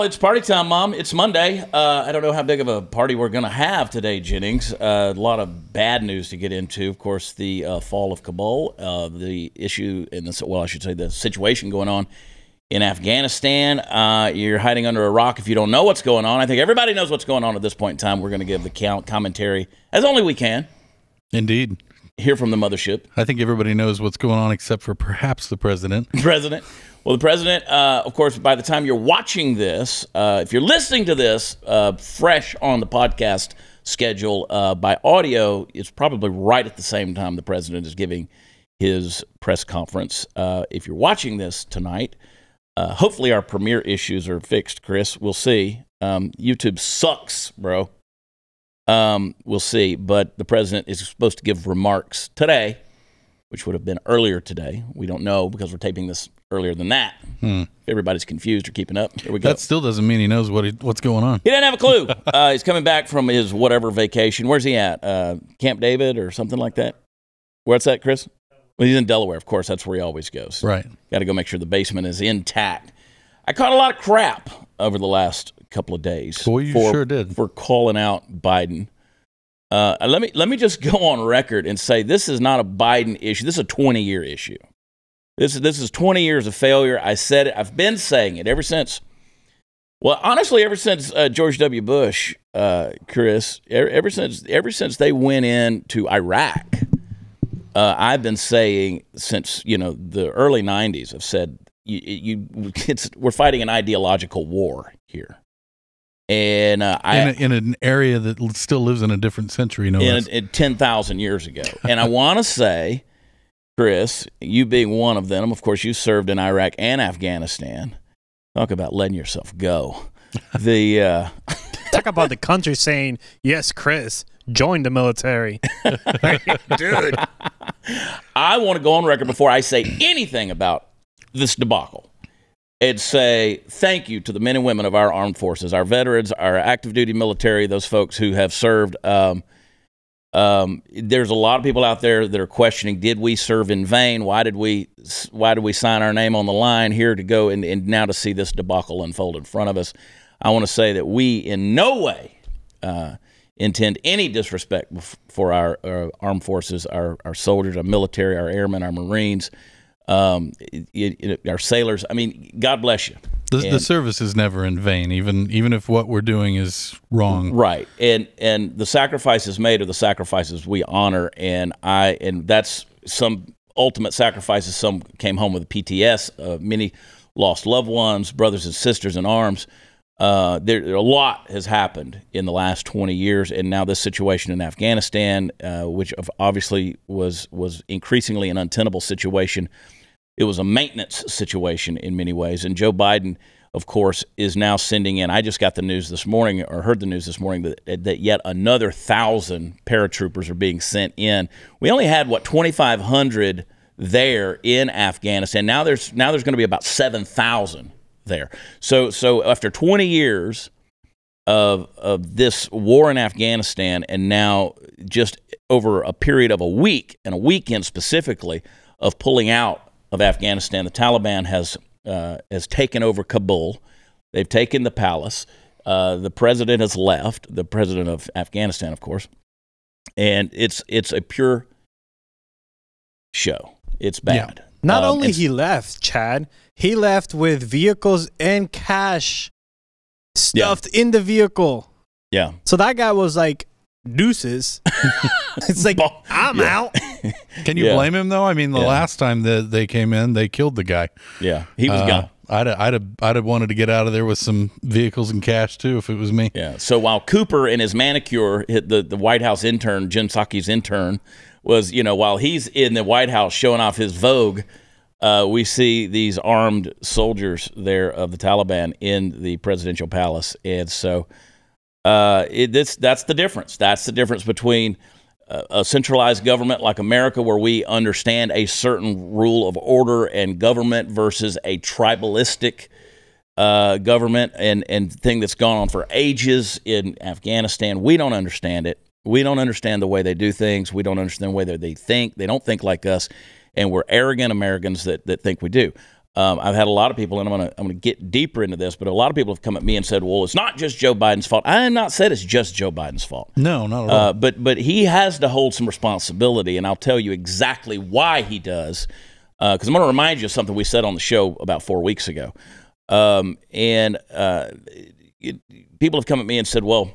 it's party time, Mom. It's Monday. I don't know how big of a party we're going to have today, Jennings. A lot of bad news to get into. Of course, the fall of Kabul, the issue, I should say the situation going on in Afghanistan. You're hiding under a rock if you don't know what's going on. I think everybody knows what's going on at this point in time. We're going to give the commentary as only we can. Indeed. Hear from the mothership. I think everybody knows what's going on except for perhaps the president. Well, the president, of course, by the time you're watching this, if you're listening to this fresh on the podcast schedule by audio, it's probably right at the same time the president is giving his press conference. If you're watching this tonight, hopefully our premiere issues are fixed, Chris. We'll see. YouTube sucks, bro. We'll see. But the president is supposed to give remarks today, which would have been earlier today. We don't know because we're taping this earlier than that. If everybody's confused or keeping up, here we go. That still doesn't mean he knows what's going on. He doesn't have a clue. He's coming back from his whatever vacation. Where's he at? Camp David or something like that? Where's that, Chris? Well, he's in Delaware, of course. That's where he always goes. Right. Got to go make sure the basement is intact. I caught a lot of crap over the last couple of days. Boy, you sure did. For calling out Biden. Let me just go on record and say this is not a Biden issue. This is a 20-year issue. This is 20 years of failure. I said it. I've been saying it ever since. Well, honestly, ever since George W. Bush, Chris, ever since they went into Iraq, I've been saying since the early 90s. I've said we're fighting an ideological war here. And in an area that still lives in a different century, in 10,000 years ago. And I want to say, Chris, you being one of them, of course, you served in Iraq and Afghanistan. Talk about letting yourself go. Talk about the country saying, "Yes, Chris, join the military." Dude, I want to go on record before I say anything about this debacle and say thank you to the men and women of our armed forces, our veterans, our active duty military, those folks who have served. There's a lot of people out there that are questioning, did we serve in vain? Why did we sign our name on the line here to go and now to see this debacle unfold in front of us? I want to say that we in no way intend any disrespect for our armed forces, our soldiers, our military, our airmen, our Marines, our sailors. I mean, God bless you. The service is never in vain, even if what we're doing is wrong. Right. And the sacrifices made are the sacrifices we honor, and that's some ultimate sacrifices. Some came home with PTS, many lost loved ones, brothers and sisters in arms. A lot has happened in the last 20 years, and now this situation in Afghanistan, which obviously was increasingly an untenable situation. It was a maintenance situation in many ways. And Joe Biden, of course, is now sending in, I just got the news this morning, or heard the news this morning, that yet another 1,000 paratroopers are being sent in. We only had, 2,500 there in Afghanistan. Now there's going to be about 7,000 there. So after 20 years of this war in Afghanistan, and now just over a period of a week, and a weekend specifically, of pulling out of Afghanistan, the Taliban has taken over Kabul. They've taken the palace. The president has left, the president of Afghanistan, of course. And it's a pure show. It's bad. Yeah. Not only he left, Chad, he left with vehicles and cash stuffed in the vehicle. Yeah. So that guy was like, deuces. It's like, I'm out. Can you blame him, though? I mean, the last time that they came in, they killed the guy. Yeah, he was gone. I'd have wanted to get out of there with some vehicles and cash, too, if it was me. Yeah, so while Cooper and his manicure, the White House intern, Jen Psaki's intern, was, while he's in the White House showing off his Vogue, we see these armed soldiers there of the Taliban in the presidential palace. And so that's the difference. That's the difference between a centralized government like America, where we understand a certain rule of order and government, versus a tribalistic government and thing that's gone on for ages in Afghanistan. We don't understand it. We don't understand the way they do things. We don't understand the way that they think. They don't think like us, and we're arrogant Americans that think we do. I've had a lot of people, and I'm gonna get deeper into this, but a lot of people have come at me and said, "Well, it's not just Joe Biden's fault." I have not said it's just Joe Biden's fault. No, not at all. But he has to hold some responsibility, and I'll tell you exactly why he does. Because I'm going to remind you of something we said on the show about 4 weeks ago, people have come at me and said, "Well,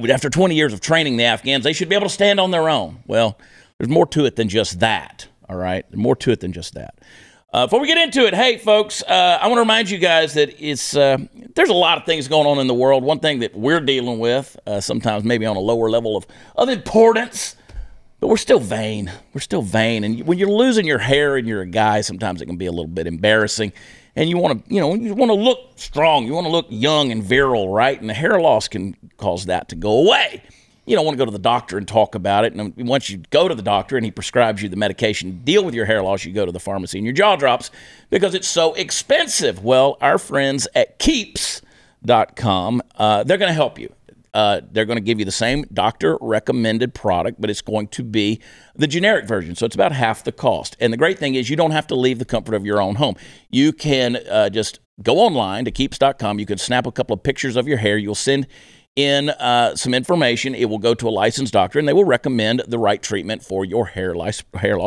after 20 years of training the Afghans, they should be able to stand on their own." Well, there's more to it than just that. All right, there's more to it than just that. Before we get into it, hey, folks, I want to remind you guys that there's a lot of things going on in the world. One thing that we're dealing with, sometimes maybe on a lower level of importance, but we're still vain. We're still vain. And when you're losing your hair and you're a guy, sometimes it can be a little bit embarrassing. And you want to look strong. You want to look young and virile, right? And the hair loss can cause that to go away. You don't want to go to the doctor and talk about it. And once you go to the doctor and he prescribes you the medication to deal with your hair loss, you go to the pharmacy and your jaw drops because it's so expensive. Well, our friends at Keeps.com, they're going to help you. They're going to give you the same doctor-recommended product, but it's going to be the generic version, so it's about half the cost. And the great thing is you don't have to leave the comfort of your own home. You can just go online to Keeps.com. You can snap a couple of pictures of your hair. You'll send in some information. It will go to a licensed doctor, and they will recommend the right treatment for your hair loss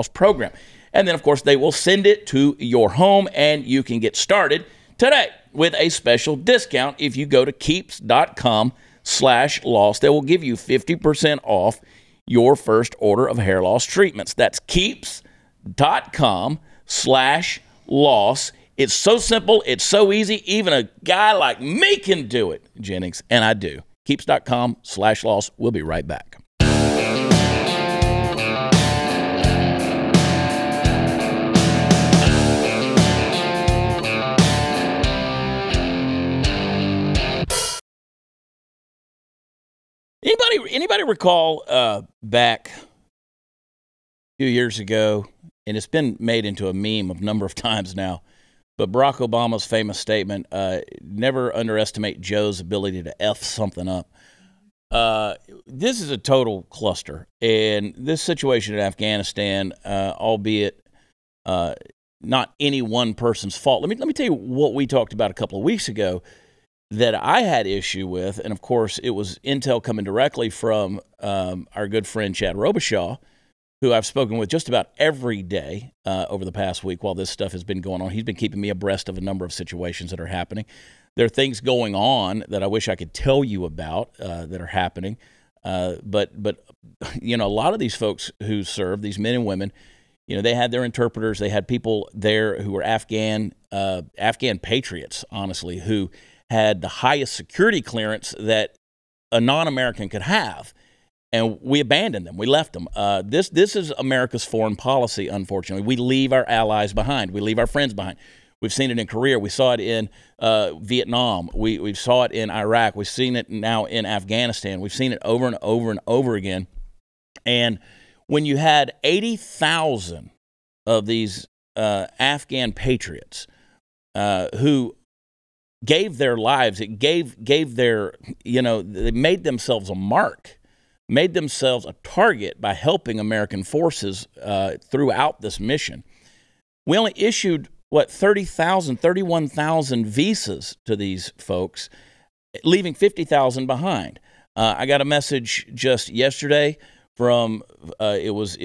program. And then, of course, they will send it to your home, and you can get started today with a special discount. If you go to Keeps.com/loss, they will give you 50% off your first order of hair loss treatments. That's Keeps.com/loss. It's so simple. It's so easy. Even a guy like me can do it, Jennings, and I do. Keeps.com/loss. We'll be right back. Anybody recall back a few years ago, and it's been made into a meme a number of times now, but Barack Obama's famous statement, never underestimate Joe's ability to F something up. This is a total cluster. And this situation in Afghanistan, albeit not any one person's fault. Let me tell you what we talked about a couple of weeks ago that I had issue with. And, of course, it was intel coming directly from our good friend Chad Prather Show, who I've spoken with just about every day over the past week while this stuff has been going on. He's been keeping me abreast of a number of situations that are happening. There are things going on that I wish I could tell you about that are happening. But you know, a lot of these folks who serve, these men and women, you know, they had their interpreters. They had people there who were Afghan patriots, honestly, who had the highest security clearance that a non-American could have. And we abandoned them. We left them. This is America's foreign policy, unfortunately. We leave our allies behind. We leave our friends behind. We've seen it in Korea. We saw it in Vietnam. We saw it in Iraq. We've seen it now in Afghanistan. We've seen it over and over and over again. And when you had 80,000 of these Afghan patriots who gave their lives, it gave their, you know, they made themselves a mark, made themselves a target by helping American forces throughout this mission. We only issued, 31,000 visas to these folks, leaving 50,000 behind. I got a message just yesterday from, it was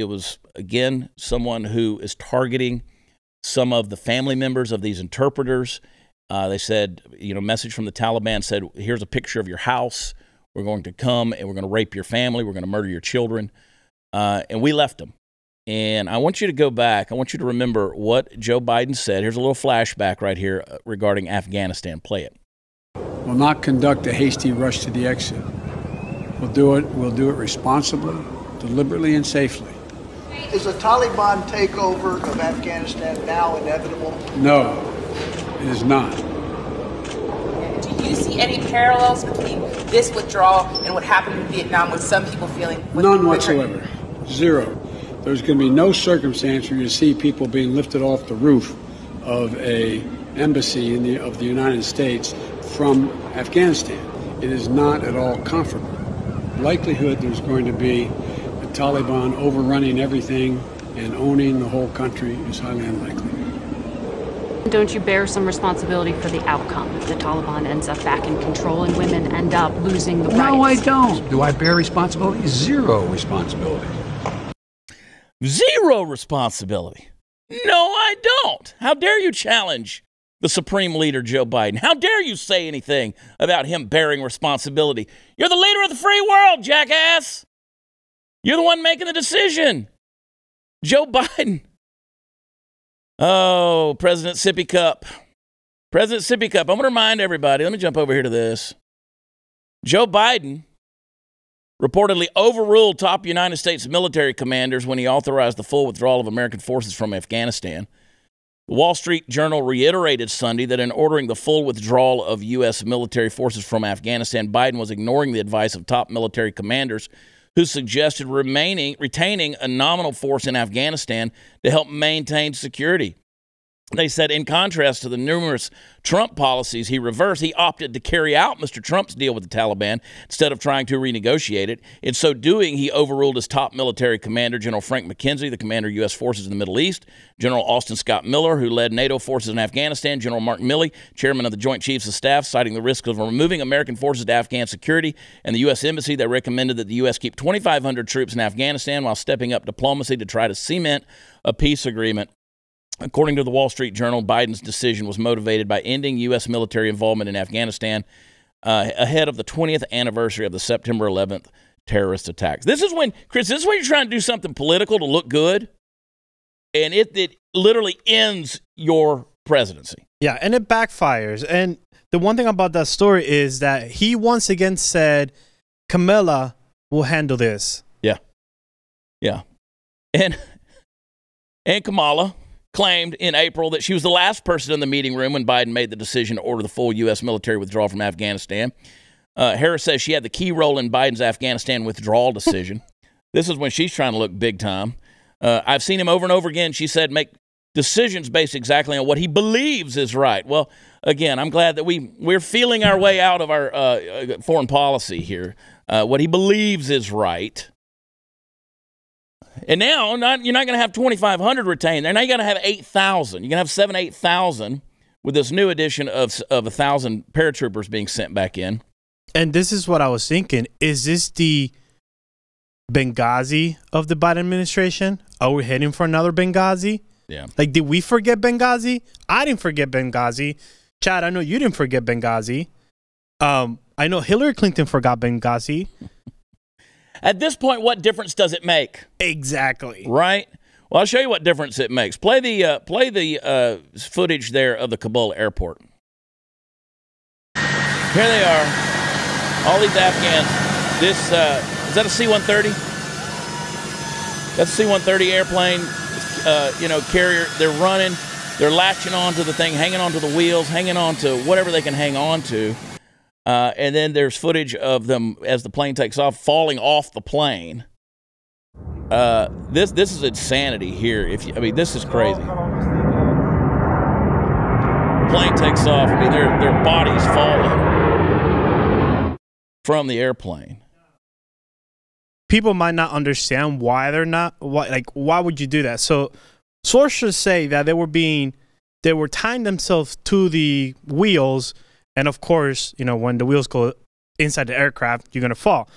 again, someone who is targeting some of the family members of these interpreters. They said, you know, message from the Taliban said, here's a picture of your house. We're going to come and we're going to rape your family. We're going to murder your children. And we left them. And I want you to go back. I want you to remember what Joe Biden said. Here's a little flashback right here regarding Afghanistan. Play it. We'll not conduct a hasty rush to the exit. We'll do it responsibly, deliberately, and safely. Is a Taliban takeover of Afghanistan now inevitable? No, it is not. Do you see any parallels between this withdrawal and what happened in Vietnam with some people feeling? None whatsoever. Zero. There's going to be no circumstance where you see people being lifted off the roof of a embassy of the United States from Afghanistan. It is not at all comfortable. Likelihood there's going to be the Taliban overrunning everything and owning the whole country is highly unlikely. don't you bear some responsibility for the outcome if the Taliban ends up back in control and women end up losing the rights? No, I don't. Do I bear responsibility? Zero responsibility. Zero responsibility. No, I don't. How dare you challenge the Supreme Leader, Joe Biden? How dare you say anything about him bearing responsibility? You're the leader of the free world, jackass. You're the one making the decision. Joe Biden. Oh, President Sippy Cup. President Sippy Cup. I'm going to remind everybody. Let me jump over here to this. Joe Biden reportedly overruled top United States military commanders when he authorized the full withdrawal of American forces from Afghanistan. The Wall Street Journal reiterated Sunday that in ordering the full withdrawal of U.S. military forces from Afghanistan, Biden was ignoring the advice of top military commanders who suggested retaining a nominal force in Afghanistan to help maintain security. They said, in contrast to the numerous Trump policies he reversed, he opted to carry out Mr. Trump's deal with the Taliban instead of trying to renegotiate it. In so doing, he overruled his top military commander, General Frank McKenzie, the commander of U.S. forces in the Middle East, General Austin Scott Miller, who led NATO forces in Afghanistan, General Mark Milley, chairman of the Joint Chiefs of Staff, citing the risk of removing American forces to Afghan security, and the U.S. Embassy that recommended that the U.S. keep 2,500 troops in Afghanistan while stepping up diplomacy to try to cement a peace agreement. According to the Wall Street Journal, Biden's decision was motivated by ending U.S. military involvement in Afghanistan ahead of the 20th anniversary of the September 11th terrorist attacks. This is when, Chris, this is when you're trying to do something political to look good, and it literally ends your presidency. Yeah, and it backfires. And the one thing about that story is that he once again said, Kamala will handle this. Yeah. Yeah. And Kamala claimed in April that she was the last person in the meeting room when Biden made the decision to order the full U.S. military withdrawal from Afghanistan. Harris says she had the key role in Biden's Afghanistan withdrawal decision. This is when she's trying to look big time. I've seen him over and over again, she said, make decisions based exactly on what he believes is right. Well, again, I'm glad that we're feeling our way out of our foreign policy here. What he believes is right. And now, you're not going to have 2,500 retained there. Now you're going to have 8,000. You're going to have 7,000, 8,000 with this new addition of 1,000 paratroopers being sent back in. And this is what I was thinking. Is this the Benghazi of the Biden administration? Are we heading for another Benghazi? Yeah. Like, did we forget Benghazi? I didn't forget Benghazi. Chad, I know you didn't forget Benghazi. I know Hillary Clinton forgot Benghazi. At this point, what difference does it make? Exactly. Right? Well, I'll show you what difference it makes. Play the footage there of the Kabul airport. Here they are. All these Afghans. This is that a C-130? That's a C-130 airplane. Carrier. They're running. They're latching onto the thing, hanging onto the wheels, hanging onto whatever they can hang on to. And then there's footage of them as the plane takes off, falling off the plane. This is insanity here. This is crazy. Plane takes off. Their bodies falling from the airplane. People might not understand why they're not. Why would you do that? So sources say that they were tying themselves to the wheels. And of course, when the wheels go inside the aircraft, you're going to fall.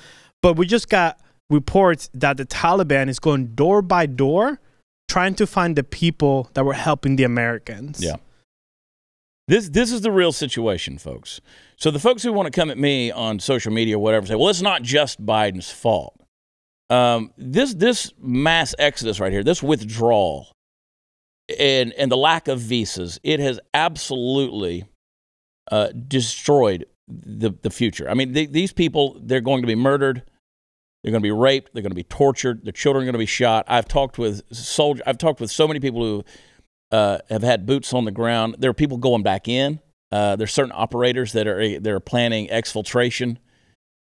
But we just got reports that the Taliban is going door by door trying to find the people that were helping the Americans. Yeah. This is the real situation, folks. So the folks who want to come at me on social media or whatever say, well, it's not just Biden's fault. This mass exodus right here, this withdrawal and the lack of visas, it has absolutely destroyed the future. These people, they're going to be murdered. They're going to be raped. They're going to be tortured. Their children are going to be shot. I've talked with so many people who have had boots on the ground. There are people going back in. There's certain operators that are planning exfiltration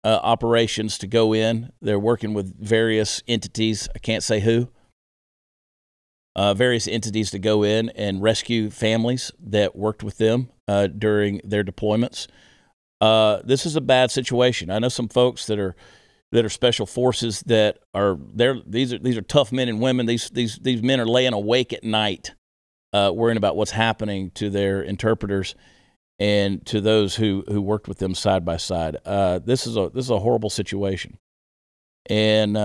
operations to go in. They're working with various entities. I can't say who. Various entities to go in and rescue families that worked with them during their deployments. This is a bad situation. I know some folks that are special forces that are there. These are tough men and women. These men are laying awake at night worrying about what's happening to their interpreters and to those who worked with them side by side. This is a horrible situation, and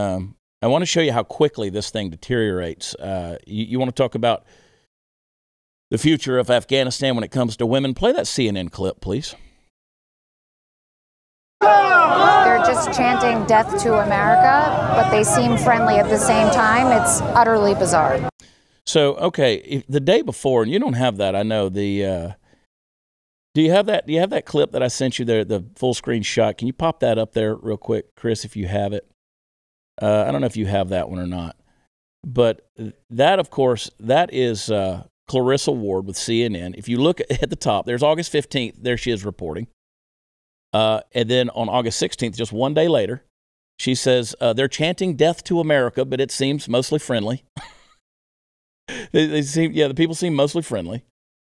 I want to show you how quickly this thing deteriorates. You want to talk about the future of Afghanistan when it comes to women? Play that CNN clip, please. They're just chanting death to America, but they seem friendly at the same time. It's utterly bizarre. So, okay, the day before, and you don't have that, I know, do you have that? Do you have that clip that I sent you there, the full screen shot? Can you pop that up there real quick, Chris, if you have it? I don't know if you have that one or not. But that, of course, that is Clarissa Ward with CNN. If you look at the top, there's August 15th. There she is reporting. And then on August 16th, just one day later, she says, they're chanting death to America, but it seems mostly friendly. The people seem mostly friendly.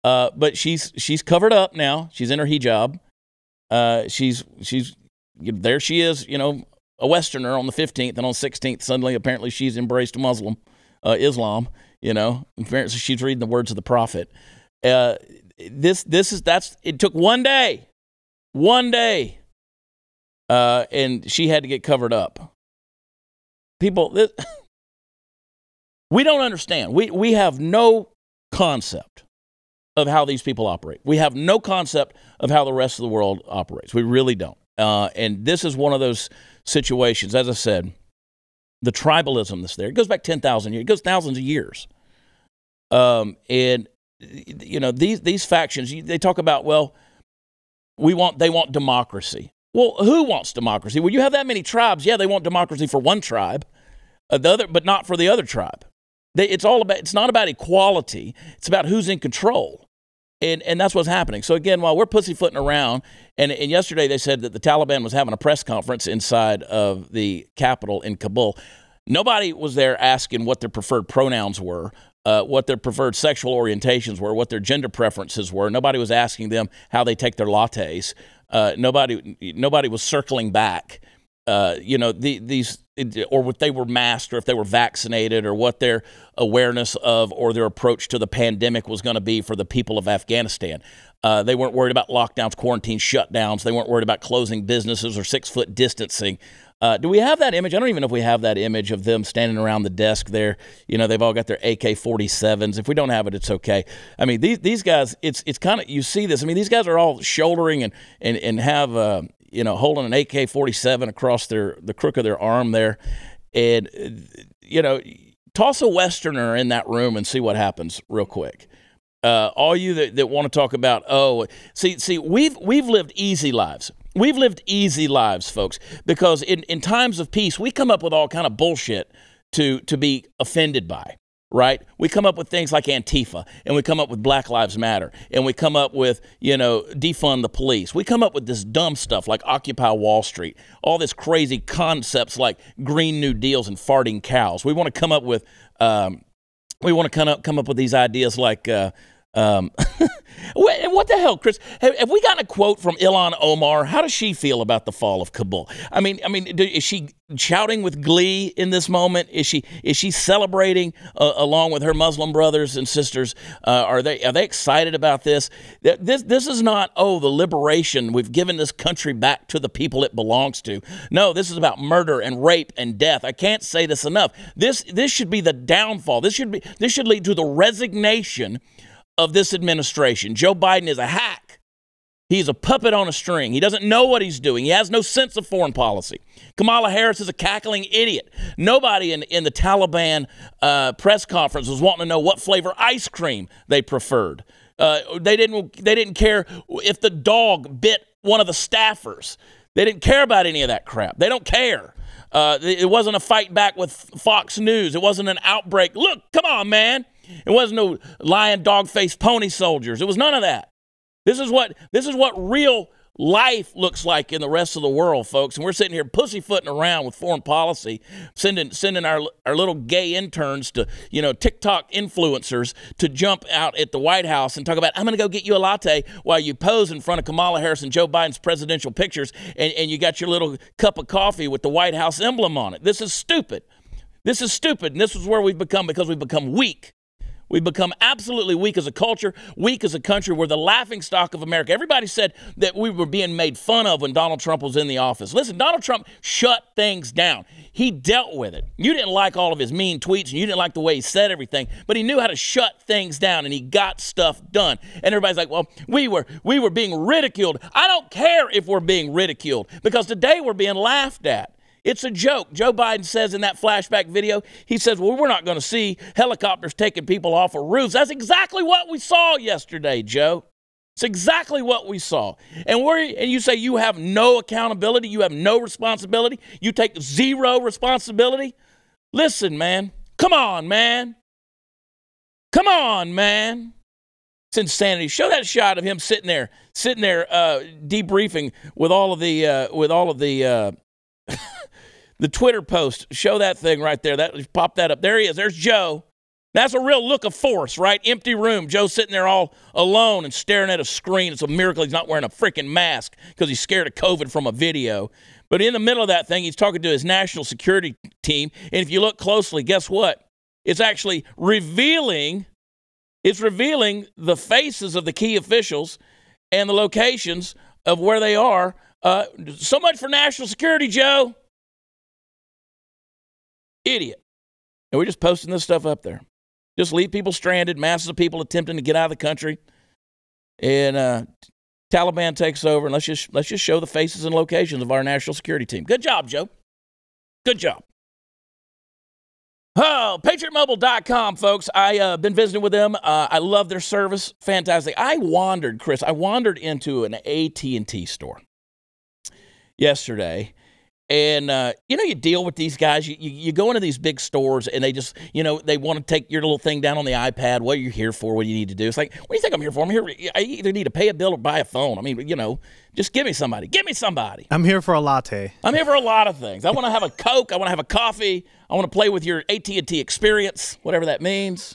But she's covered up now. She's in her hijab. She's there she is, a Westerner on the 15th, and on 16th, suddenly, apparently, she's embraced Islam, apparently she's reading the words of the prophet. It took one day, and she had to get covered up. People, we don't understand. We have no concept of how these people operate. We have no concept of how the rest of the world operates. We really don't. And this is one of those situations, as I said, the tribalism that's there. It goes back 10,000 years. It goes thousands of years. And, these factions, they talk about, well, they want democracy. Well, who wants democracy? Well, you have that many tribes. Yeah, they want democracy for one tribe, but not for the other tribe. It's not about equality. It's about who's in control. And that's what's happening. So again, while we're pussyfooting around, and yesterday they said that the Taliban was having a press conference inside of the Capitol in Kabul. Nobody was there asking what their preferred pronouns were, what their preferred sexual orientations were, what their gender preferences were. Nobody was asking them how they take their lattes. Nobody was circling back. Or if they were masked, or if they were vaccinated, or what their awareness of or their approach to the pandemic was going to be for the people of Afghanistan. They weren't worried about lockdowns, quarantine shutdowns. They weren't worried about closing businesses or 6-foot distancing. Do we have that image? I don't even know if we have that image of them standing around the desk there. They've all got their AK-47s. If we don't have it, it's okay. I mean, these guys, it's kind of, you see this. I mean, these guys are all shouldering and have, holding an AK-47 across the crook of their arm there. And, toss a Westerner in that room and see what happens real quick. All you that want to talk about, we've lived easy lives. We've lived easy lives, folks, because in times of peace, we come up with all kind of bullshit to be offended by, right? We come up with things like Antifa, and we come up with Black Lives Matter, and we come up with, defund the police. We come up with this dumb stuff like Occupy Wall Street, all this crazy concepts like Green New Deals and farting cows. We want to come up with these ideas like what the hell, Chris? Have we gotten a quote from Ilhan Omar? How does she feel about the fall of Kabul? I mean, is she shouting with glee in this moment? Is she celebrating along with her Muslim brothers and sisters? Are they excited about this? This is not the liberation. We've given this country back to the people it belongs to. No, this is about murder and rape and death. I can't say this enough. This should be the downfall. This should lead to the resignation of this administration. Joe Biden is a hack. He's a puppet on a string. He doesn't know what he's doing. He has no sense of foreign policy. Kamala Harris is a cackling idiot. Nobody in the Taliban press conference was wanting to know what flavor ice cream they preferred. They didn't care if the dog bit one of the staffers. They didn't care about any of that crap. They don't care. It wasn't a fight back with Fox News. It wasn't an outbreak. Look, come on, man. It wasn't no lion, dog-faced pony soldiers. It was none of that. This is what real life looks like in the rest of the world, folks. And we're sitting here pussyfooting around with foreign policy, sending our little gay interns to, TikTok influencers to jump out at the White House and talk about, I'm going to go get you a latte while you pose in front of Kamala Harris and Joe Biden's presidential pictures, and you got your little cup of coffee with the White House emblem on it. This is stupid. This is stupid, and this is where we've become, because we've become weak. We've become absolutely weak as a culture, weak as a country. We're the laughingstock of America. Everybody said that we were being made fun of when Donald Trump was in the office. Listen, Donald Trump shut things down. He dealt with it. You didn't like all of his mean tweets, and you didn't like the way he said everything, but he knew how to shut things down, and he got stuff done. And everybody's like, well, we were being ridiculed. I don't care if we're being ridiculed, because today we're being laughed at. It's a joke. Joe Biden says in that flashback video, he says, well, we're not going to see helicopters taking people off of roofs. That's exactly what we saw yesterday, Joe. It's exactly what we saw. And you say you have no accountability, you have no responsibility, you take zero responsibility. Listen, man. Come on, man. Come on, man. It's insanity. Show that shot of him sitting there debriefing with all of the the Twitter post. Show that thing right there. Pop that up. There he is. There's Joe. That's a real look of force, right? Empty room. Joe sitting there all alone and staring at a screen. It's a miracle he's not wearing a freaking mask because he's scared of COVID from a video. But in the middle of that thing, he's talking to his national security team. And if you look closely, guess what? It's actually revealing the faces of the key officials and the locations of where they are. So much for national security, Joe. Idiot. And we're just posting this stuff up there. Just leave people stranded, masses of people attempting to get out of the country. And Taliban takes over, and let's just show the faces and locations of our national security team. Good job, Joe. Good job. Oh, PatriotMobile.com, folks. I've been visiting with them. I love their service. Fantastic. I wandered into an AT&T store yesterday. And, you deal with these guys. You go into these big stores, and they just, they want to take your little thing down on the iPad. What are you here for? What do you need to do? It's like, what do you think I'm here for? I either need to pay a bill or buy a phone. I mean, just give me somebody. Give me somebody. I'm here for a latte. I'm here for a lot of things. I want to have a Coke. I want to have a coffee. I want to play with your AT&T experience, whatever that means.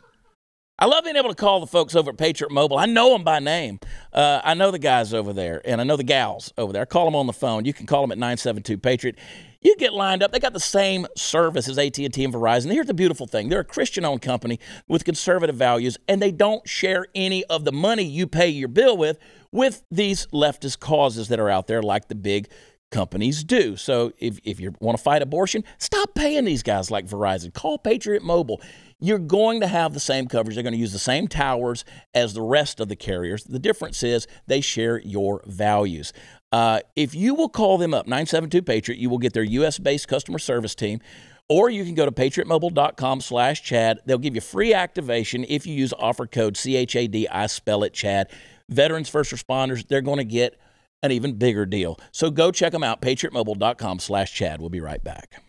I love being able to call the folks over at Patriot Mobile. I know them by name. I know the guys over there, and I know the gals over there. I call them on the phone. You can call them at 972-PATRIOT. You get lined up. They got the same service as AT&T and Verizon. Here's the beautiful thing. They're a Christian-owned company with conservative values, and they don't share any of the money you pay your bill with these leftist causes that are out there like the big companies do. So if you want to fight abortion, stop paying these guys like Verizon. Call Patriot Mobile. You're going to have the same coverage. They're going to use the same towers as the rest of the carriers. The difference is they share your values. If you will call them up, 972-PATRIOT, you will get their U.S.-based customer service team, or you can go to patriotmobile.com/Chad. They'll give you free activation if you use offer code CHAD. I spell it Chad. Veterans, first responders, they're going to get an even bigger deal. So go check them out, patriotmobile.com/Chad. We'll be right back.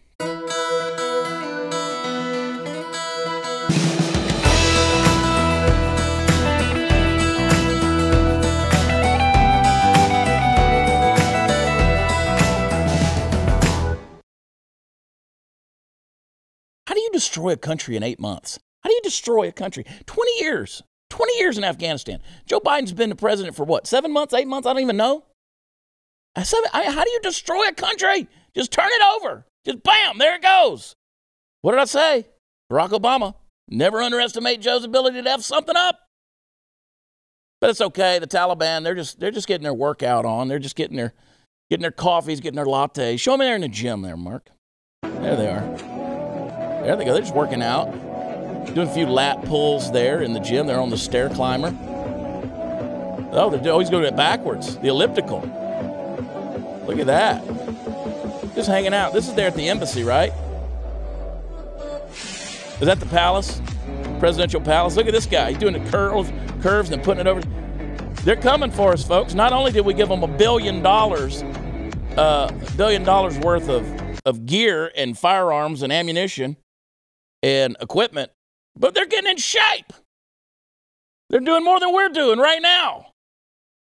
How do you destroy a country in 8 months? How do you destroy a country? 20 years. 20 years in Afghanistan. Joe Biden's been the president for what, 7 months, 8 months? I don't even know. How do you destroy a country? Just turn it over. Just bam, there it goes. What did I say? Barack Obama. Never underestimate Joe's ability to F something up. But it's okay. The Taliban, they're just getting their workout on. They're just getting their coffees, getting their lattes. Show them there in the gym there, Mark. There they are. There they go. They're just working out. Doing a few lat pulls there in the gym. They're on the stair climber. Oh, they're always going it backwards. The elliptical. Look at that. Just hanging out. This is there at the embassy, right? Is that the palace? Presidential palace? Look at this guy. He's doing the curves and then putting it over. They're coming for us, folks. Not only did we give them $1 billion worth of gear and firearms and ammunition and equipment, but they're getting in shape. They're doing more than we're doing right now.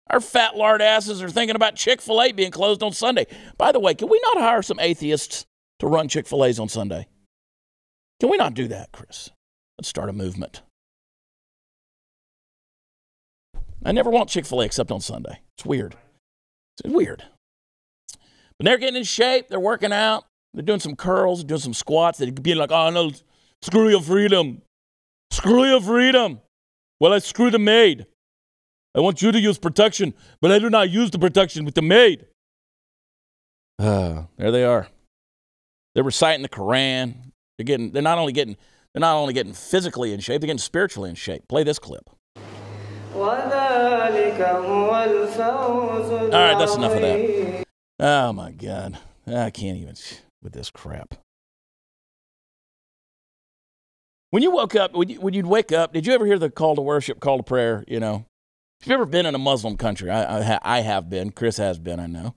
Our fat lard asses are thinking about Chick-fil-A being closed on Sunday. By the way, can we not hire some atheists to run Chick-fil-A's on Sunday? Can we not do that, Chris? Let's start a movement. I never want Chick-fil-A except on Sunday. It's weird. It's weird. But they're getting in shape. They're working out. They're doing some curls, doing some squats. They'd be like, oh, no, screw your freedom. Screw your freedom. Well, I screw the maid. I want you to use protection, but I do not use the protection with the maid. There they are. They're reciting the Quran. They're not only getting physically in shape, they're getting spiritually in shape. Play this clip. All right, that's enough of that. Oh my God. I can't even with this crap. When you woke up, when you'd wake up, did you ever hear the call to worship, call to prayer, you know? If you've ever been in a Muslim country, I have been, Chris has been, I know.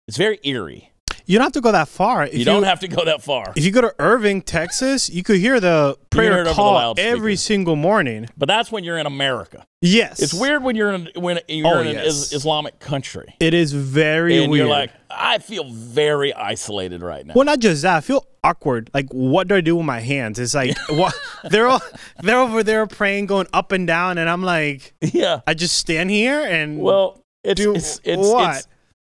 It's very eerie. You don't have to go that far. You don't have to go that far. If you go to Irving, Texas, you could hear the prayer call every single morning. But that's when you're in America. Yes. It's weird when you're in an Islamic country. It is very weird. And you're like, I feel very isolated right now. Well, not just that. I feel awkward. Like, what do I do with my hands? It's like, what? They're over there praying, going up and down, and I'm like, yeah. I just stand here and what? And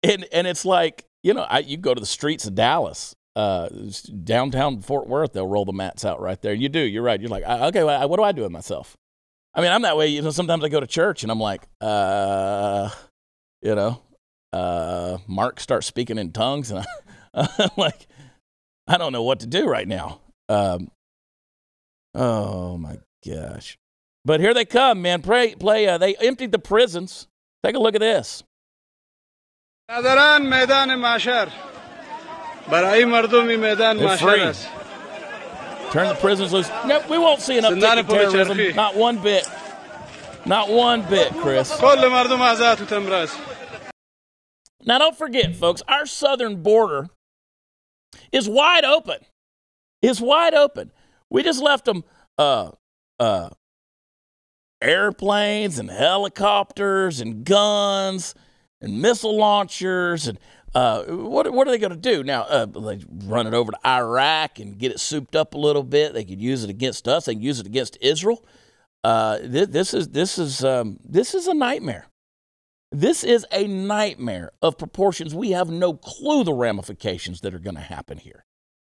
it's like, you know, you go to the streets of Dallas, downtown Fort Worth, they'll roll the mats out right there. You do. You're right. You're like, okay, well, what do I do with myself? I mean, I'm that way. You know, sometimes I go to church and I'm like, Mark starts speaking in tongues, and I'm like, I don't know what to do right now. Oh my gosh! But here they come, man. Play. They emptied the prisons. Take a look at this. They're free. Turn the prisons loose. No, we won't see an uptick in terrorism. Not one bit. Not one bit, Chris. Now, don't forget, folks, our southern border is wide open. It's wide open. We just left them airplanes and helicopters and guns and missile launchers. And what are they going to do? Now, they run it over to Iraq and get it souped up a little bit. They could use it against us. They can use it against Israel. This is a nightmare. This is a nightmare of proportions. We have no clue the ramifications that are going to happen here.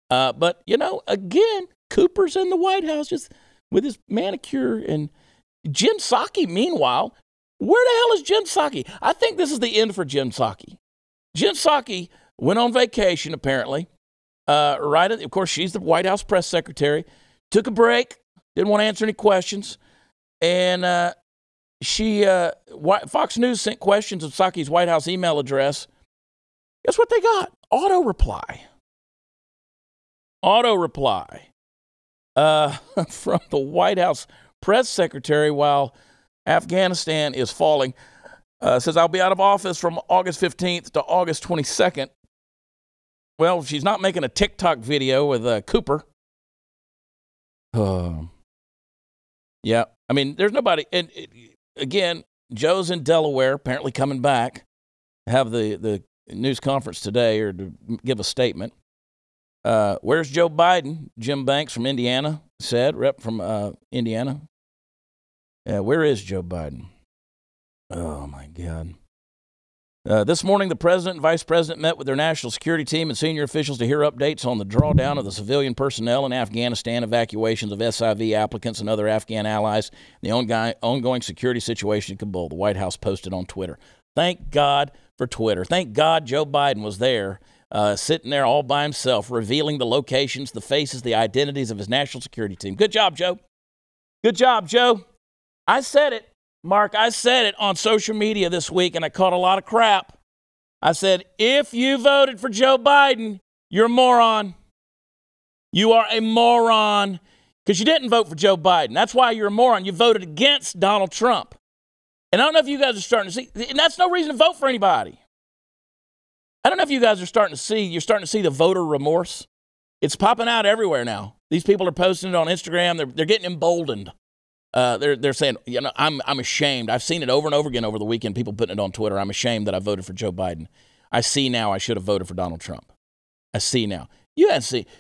But, you know, again, Cooper's in the White House just with his manicure. And Jen Psaki, meanwhile, where the hell is Jen Psaki? I think this is the end for Jen Psaki. Jen Psaki went on vacation, apparently. Of course, she's the White House press secretary. Took a break. Didn't want to answer any questions. And Fox News sent questions of Psaki's White House email address. Guess what they got? Auto reply from the White House press secretary while Afghanistan is falling. Says, I'll be out of office from August 15th to August 22nd. Well, she's not making a TikTok video with Cooper. Yeah, I mean, there's nobody. And again, Joe's in Delaware, apparently coming back to have the news conference today or to give a statement. Where's Joe Biden? Jim Banks from Indiana said, rep from Indiana. Where is Joe Biden? Oh, my God. This morning, the president and vice president met with their national security team and senior officials to hear updates on the drawdown of the civilian personnel in Afghanistan, evacuations of SIV applicants and other Afghan allies, the ongoing security situation in Kabul, the White House posted on Twitter. Thank God for Twitter. Thank God Joe Biden was there, sitting there all by himself, revealing the locations, the faces, the identities of his national security team. Good job, Joe. Good job, Joe. I said it. Mark, I said it on social media this week, and I caught a lot of crap. I said, if you voted for Joe Biden, you're a moron. You are a moron because you didn't vote for Joe Biden. That's why you're a moron. You voted against Donald Trump. And I don't know if you guys are starting to see, and that's no reason to vote for anybody. I don't know if you guys are starting to see, the voter remorse. It's popping out everywhere now. These people are posting it on Instagram. They're getting emboldened. They're saying, you know, I'm ashamed. I've seen it over and over again over the weekend. People putting it on Twitter. I'm ashamed that I voted for Joe Biden. I see now I should have voted for Donald Trump. I see now.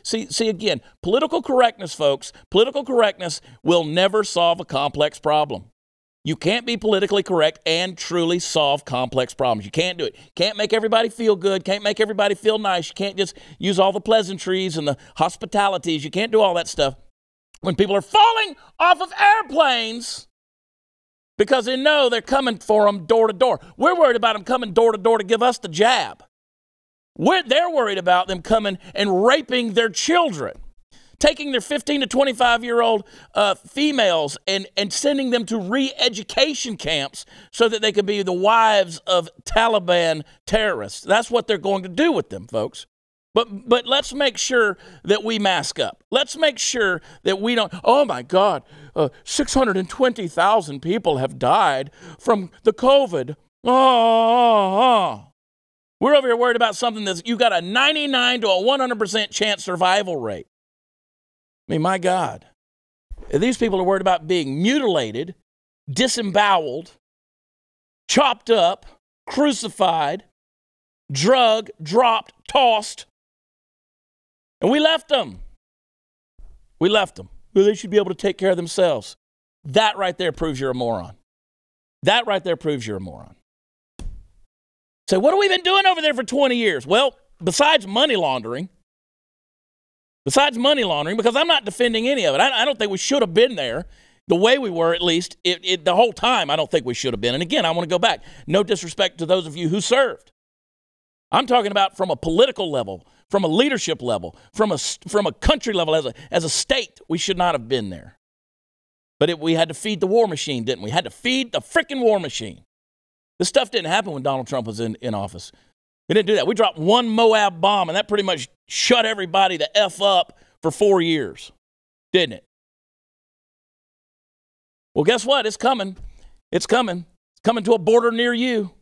See again, political correctness, folks. Political correctness will never solve a complex problem. You can't be politically correct and truly solve complex problems. You can't do it. Can't make everybody feel good. Can't make everybody feel nice. You can't just use all the pleasantries and the hospitalities. You can't do all that stuff. when people are falling off of airplanes because they know they're coming for them door to door. We're worried about them coming door to door to give us the jab. They're worried about them coming and raping their children, taking their 15 to 25-year-old females and sending them to re-education camps so that they could be the wives of Taliban terrorists. That's what they're going to do with them, folks. But let's make sure that we mask up. Let's make sure that we don't, oh my God, 620,000 people have died from the COVID. We're over here worried about something that's, you got a 99 to a 100% chance survival rate. I mean, my God. These people are worried about being mutilated, disemboweled, chopped up, crucified, drugged, dropped, tossed. And we left them. We left them. Well, they should be able to take care of themselves. That right there proves you're a moron. That right there proves you're a moron. So what have we been doing over there for 20 years? Well, besides money laundering, because I'm not defending any of it. I don't think we should have been there the way we were, at least, the whole time. I don't think we should have been. And again, I want to go back. No disrespect to those of you who served. I'm talking about from a political level, from a leadership level, from a country level, as a state. We should not have been there. But we had to feed the war machine, didn't we? Had to feed the freaking war machine. This stuff didn't happen when Donald Trump was in office. We didn't do that. We dropped one Moab bomb, and that pretty much shut everybody the F up for 4 years, didn't it? Well, guess what? It's coming. It's coming. It's coming to a border near you.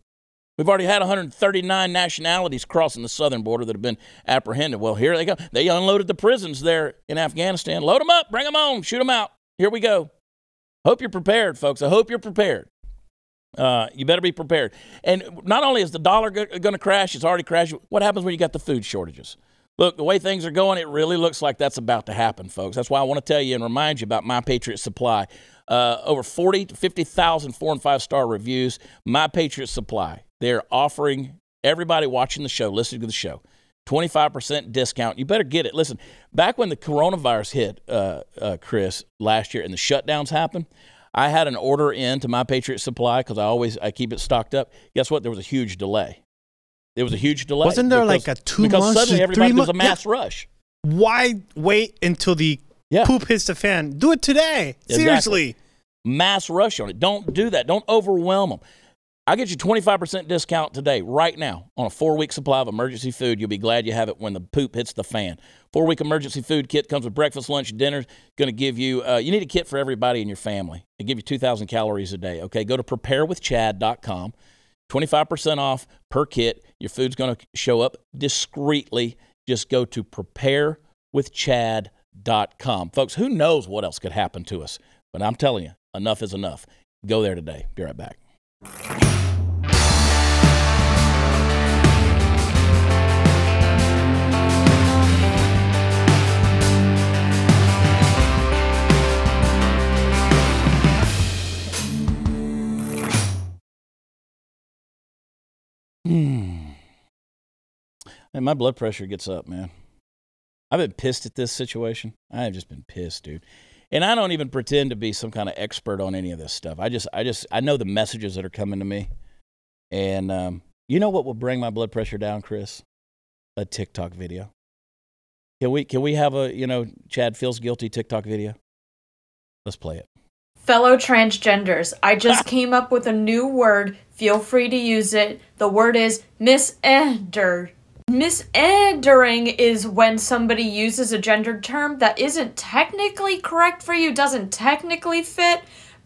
We've already had 139 nationalities crossing the southern border that have been apprehended. Well, here they go. They unloaded the prisons there in Afghanistan. Load them up. Bring them on. Shoot them out. Here we go. Hope you're prepared, folks. I hope you're prepared. You better be prepared. And not only is the dollar going to crash, it's already crashed. What happens when you got the food shortages? Look, the way things are going, it really looks like that's about to happen, folks. That's why I want to tell you and remind you about My Patriot Supply. Over 40 to 50,000 4- and 5-star reviews. My Patriot Supply. They're offering everybody watching the show, listening to the show, 25% discount. You better get it. Listen, back when the coronavirus hit, Chris, last year and the shutdowns happened, I had an order in to My Patriot Supply because I keep it stocked up. Guess what? There was a huge delay. Wasn't there like a 2 months? Because suddenly everybody was a mass rush. Why wait until the poop hits the fan? Do it today. Exactly. Seriously. Mass rush on it. Don't do that. Don't overwhelm them. I'll get you 25% discount today, right now, on a 4-week supply of emergency food. You'll be glad you have it when the poop hits the fan. 4-week emergency food kit comes with breakfast, lunch, dinner. Going to give you, you need a kit for everybody in your family. They give you 2,000 calories a day. Okay, go to preparewithchad.com. 25% off per kit. Your food's going to show up discreetly. Just go to preparewithchad.com. Folks, who knows what else could happen to us? But I'm telling you, enough is enough. Go there today. Be right back. And my blood pressure gets up, man. I've been pissed at this situation. I have just been pissed, dude. And I don't even pretend to be some kind of expert on any of this stuff. I know the messages that are coming to me. And you know what will bring my blood pressure down, Chris? A TikTok video. Can we have a, Chad feels guilty TikTok video? Let's play it. Fellow transgenders, I just came up with a new word. Feel free to use it. The word is misgender. Misgendering is when somebody uses a gendered term that isn't technically correct for you, doesn't technically fit,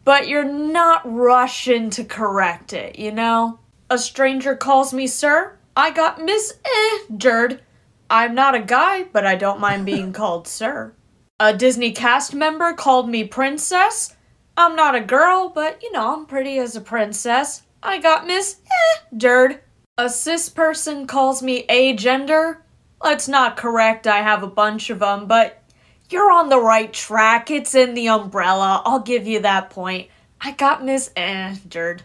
but you're not rushing to correct it, you know? A stranger calls me sir. I got misgendered. I'm not a guy, but I don't mind being called sir. A Disney cast member called me princess. I'm not a girl, but, I'm pretty as a princess. I got misgendered. A cis person calls me agender. It's not correct, I have a bunch of them, but you're on the right track. It's in the umbrella. I'll give you that point. I got misgendered.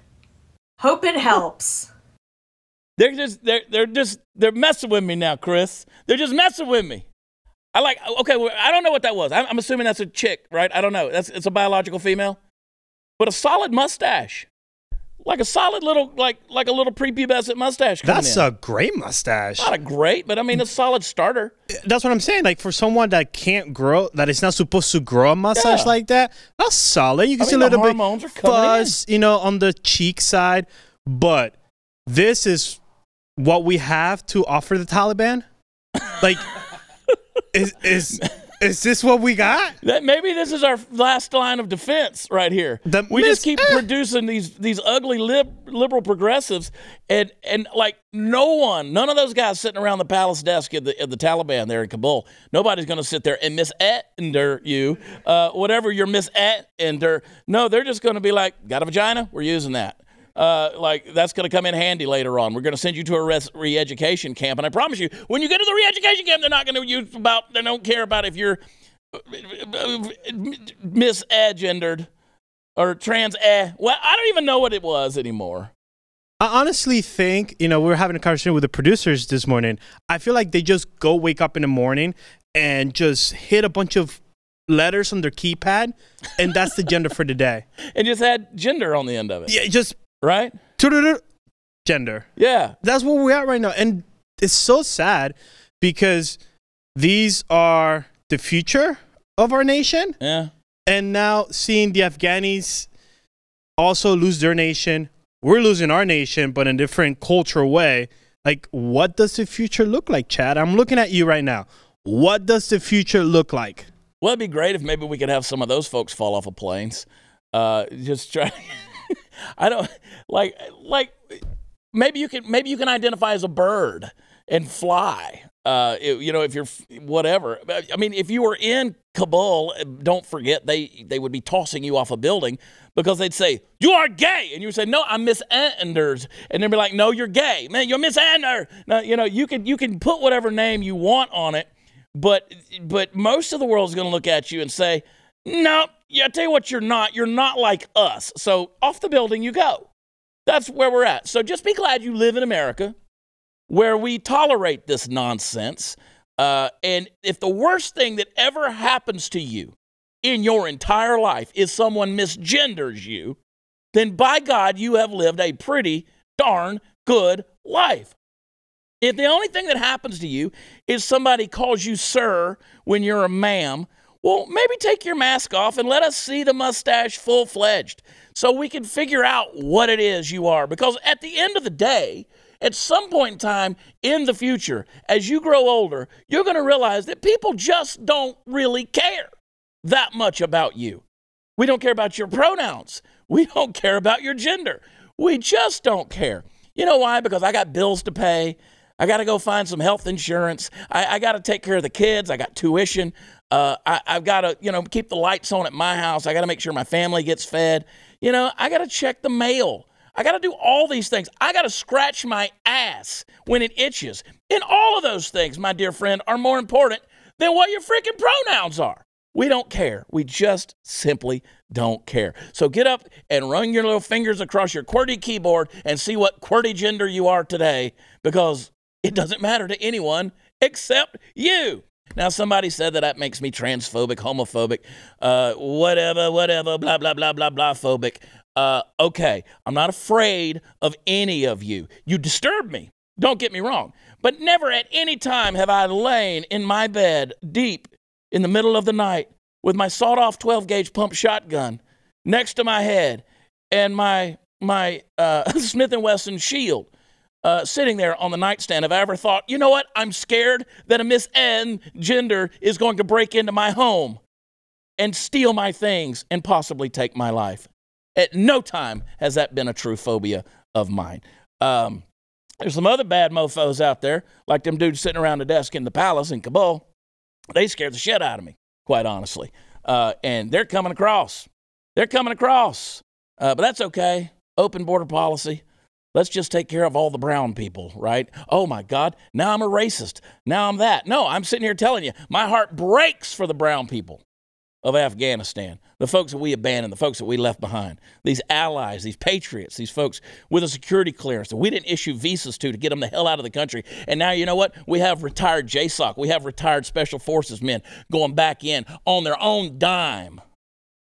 Hope it helps. They're messing with me now, Chris. They're just messing with me. Okay, well, I don't know what that was. I'm assuming that's a chick, right? I don't know. It's a biological female. But a solid mustache. Like a solid little, like a little prepubescent mustache coming That's in. a great mustache. Not a great, but I mean, a solid starter. That's what I'm saying. Like, for someone that can't grow, that is not supposed to grow a mustache like that, that's solid. You can see a little bit fuzz, on the cheek side. But this is what we have to offer the Taliban? Like, is this what we got? Maybe this is our last line of defense right here. We just keep producing these ugly liberal progressives, and like none of those guys sitting around the palace desk at the Taliban there in Kabul, nobody's going to sit there and misender you, whatever your misender. No, they're just going to be like, got a vagina? We're using that. Like, that's going to come in handy later on. We're going to send you to a re-education camp. And I promise you, when you get to the re-education camp, they're not going to they don't care about if you're misgendered or trans. Well, I don't even know what it was anymore. I honestly think, we were having a conversation with the producers this morning. I feel like they just wake up in the morning and just hit a bunch of letters on their keypad, and that's the gender for the day. And just add gender on the end of it. Yeah, just... Right? Gender. Yeah. That's where we're at right now. And it's so sad because these are the future of our nation. Yeah. And now seeing the Afghanis also lose their nation, we're losing our nation, but in a different cultural way. Like, what does the future look like, Chad? I'm looking at you right now. What does the future look like? Well, it'd be great if maybe we could have some of those folks fall off of planes. Just try... I don't like maybe you can identify as a bird and fly. If you're whatever. I mean, if you were in Kabul, don't forget they would be tossing you off a building because they'd say you are gay, and you would say no, I'm Miss Anders, and they'd be like, no, you're gay, man, you're Miss Anders. Now you can put whatever name you want on it, but most of the world is going to look at you and say, no, yeah, I tell you what, you're not like us. So off the building you go. That's where we're at. So just be glad you live in America where we tolerate this nonsense. And if the worst thing that ever happens to you in your entire life is someone misgenders you, then by God, you have lived a pretty darn good life. If the only thing that happens to you is somebody calls you sir when you're a ma'am, well, maybe take your mask off and let us see the mustache full-fledged so we can figure out what it is you are. Because at the end of the day, at some point in time in the future, as you grow older, you're going to realize that people just don't really care that much about you. We don't care about your pronouns. We don't care about your gender. We just don't care. You know why? Because I got bills to pay. I got to go find some health insurance. I got to take care of the kids. I got tuition. I've got to, keep the lights on at my house. I got to make sure my family gets fed. I got to check the mail. I got to do all these things. I got to scratch my ass when it itches. And all of those things, my dear friend, are more important than what your freaking pronouns are. We don't care. We just simply don't care. So get up and run your little fingers across your QWERTY keyboard and see what QWERTY gender you are today, because it doesn't matter to anyone except you. Now, somebody said that makes me transphobic, homophobic, whatever, blah, blah, blah, blah, blah, phobic. Okay, I'm not afraid of any of you. You disturb me, don't get me wrong, but never at any time have I lain in my bed deep in the middle of the night with my sawed-off 12-gauge pump shotgun next to my head and my Smith & Wesson shield sitting there on the nightstand. Have I ever thought, you know what, I'm scared that a Miss N gender is going to break into my home and steal my things and possibly take my life? At no time has that been a true phobia of mine. There's some other bad mofos out there, like them dudes sitting around the desk in the palace in Kabul. They scared the shit out of me, quite honestly. And they're coming across. But that's okay. Open border policy. Let's just take care of all the brown people, right? Oh, my God. Now I'm a racist. Now I'm that. No, I'm sitting here telling you, my heart breaks for the brown people of Afghanistan, the folks that we abandoned, the folks that we left behind, these allies, these patriots, these folks with a security clearance that we didn't issue visas to get them the hell out of the country. And now, you know what? We have retired JSOC. We have retired Special Forces men going back in on their own dime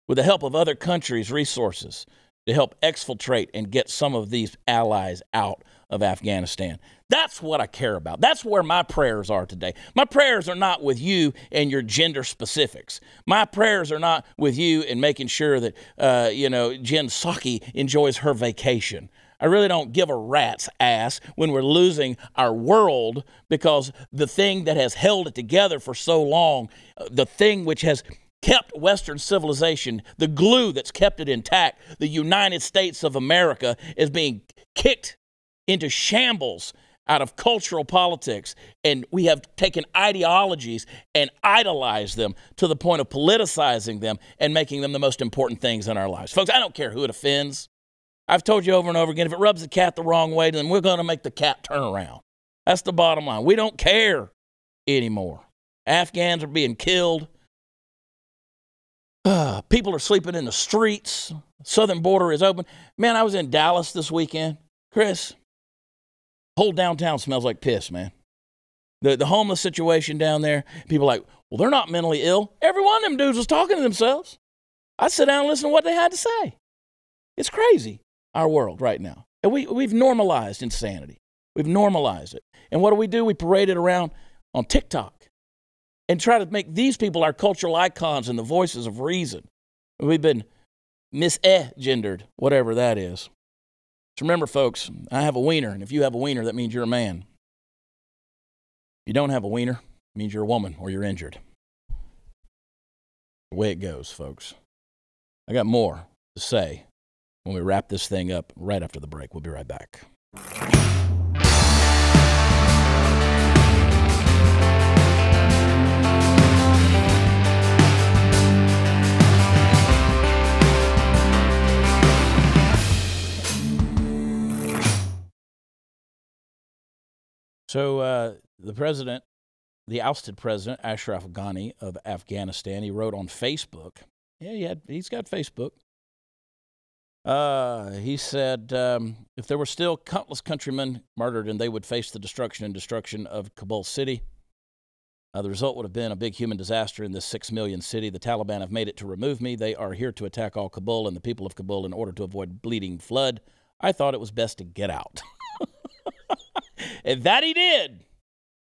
with the help of other countries' resources to help exfiltrate and get some of these allies out of Afghanistan. That's what I care about. That's where my prayers are today. My prayers are not with you and your gender specifics. My prayers are not with you and making sure that, Jen Psaki enjoys her vacation. I really don't give a rat's ass when we're losing our world, because the thing that has held it together for so long, the thing which has kept Western civilization, the glue that's kept it intact, the United States of America, is being kicked into shambles out of cultural politics, and we have taken ideologies and idolized them to the point of politicizing them and making them the most important things in our lives. Folks, I don't care who it offends. I've told you over and over again, if it rubs the cat the wrong way, then we're going to make the cat turn around. That's the bottom line. We don't care anymore. Afghans are being killed. People are sleeping in the streets. Southern border is open. Man, I was in Dallas this weekend. Chris, whole downtown smells like piss, man. The homeless situation down there, people are like, well, they're not mentally ill. Every one of them dudes was talking to themselves. I sit down and listen to what they had to say. It's crazy, our world right now. And we've normalized insanity. We've normalized it. And what do? We parade it around on TikTok and try to make these people our cultural icons and the voices of reason. We've been misgendered, whatever that is. So remember, folks, I have a wiener, and if you have a wiener, that means you're a man. If you don't have a wiener, it means you're a woman or you're injured. The way it goes, folks. I got more to say when we wrap this thing up right after the break. We'll be right back. So the president, the ousted president, Ashraf Ghani of Afghanistan, he wrote on Facebook. Yeah, he's got Facebook. He said, if there were still countless countrymen murdered and they would face the destruction of Kabul city, the result would have been a big human disaster in this 6 million city. The Taliban have made it to remove me. They are here to attack all Kabul and the people of Kabul in order to avoid bleeding flood. I thought it was best to get out. And that he did.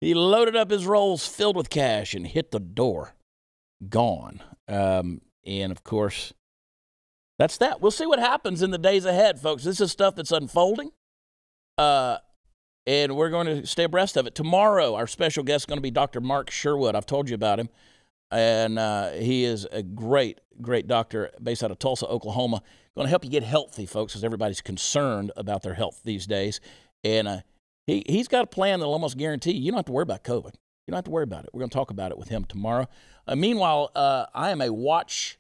He loaded up his rolls filled with cash and hit the door. Gone. And, of course, that's that. We'll see what happens in the days ahead, folks. This is stuff that's unfolding. And we're going to stay abreast of it. Tomorrow, our special guest is going to be Dr. Mark Sherwood. I've told you about him. And he is a great, great doctor based out of Tulsa, Oklahoma. Going to help you get healthy, folks, because everybody's concerned about their health these days. And he's got a plan that will almost guarantee you don't have to worry about COVID. You don't have to worry about it. We're going to talk about it with him tomorrow. Meanwhile, I am a WatchChad.com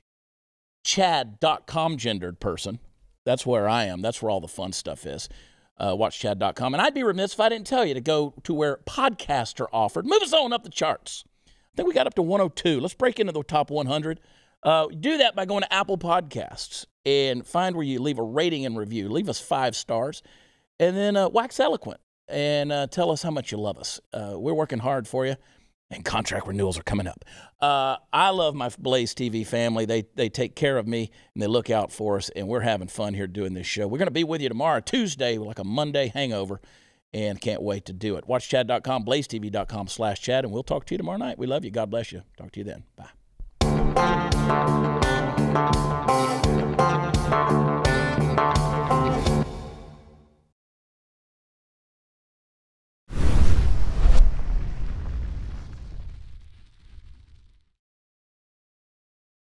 gendered person. That's where I am. That's where all the fun stuff is. WatchChad.com. And I'd be remiss if I didn't tell you to go to where podcasts are offered. Move us on up the charts. I think we got up to 102. Let's break into the top 100. Do that by going to Apple Podcasts and find where you leave a rating and review. Leave us 5 stars. And then wax eloquent and tell us how much you love us. We're working hard for you, and contract renewals are coming up. I love my BlazeTV family. They take care of me, and they look out for us, and we're having fun here doing this show. We're going to be with you tomorrow, Tuesday, like a Monday hangover, and can't wait to do it. WatchChad.com, BlazeTV.com/Chad, and we'll talk to you tomorrow night. We love you. God bless you. Talk to you then. Bye.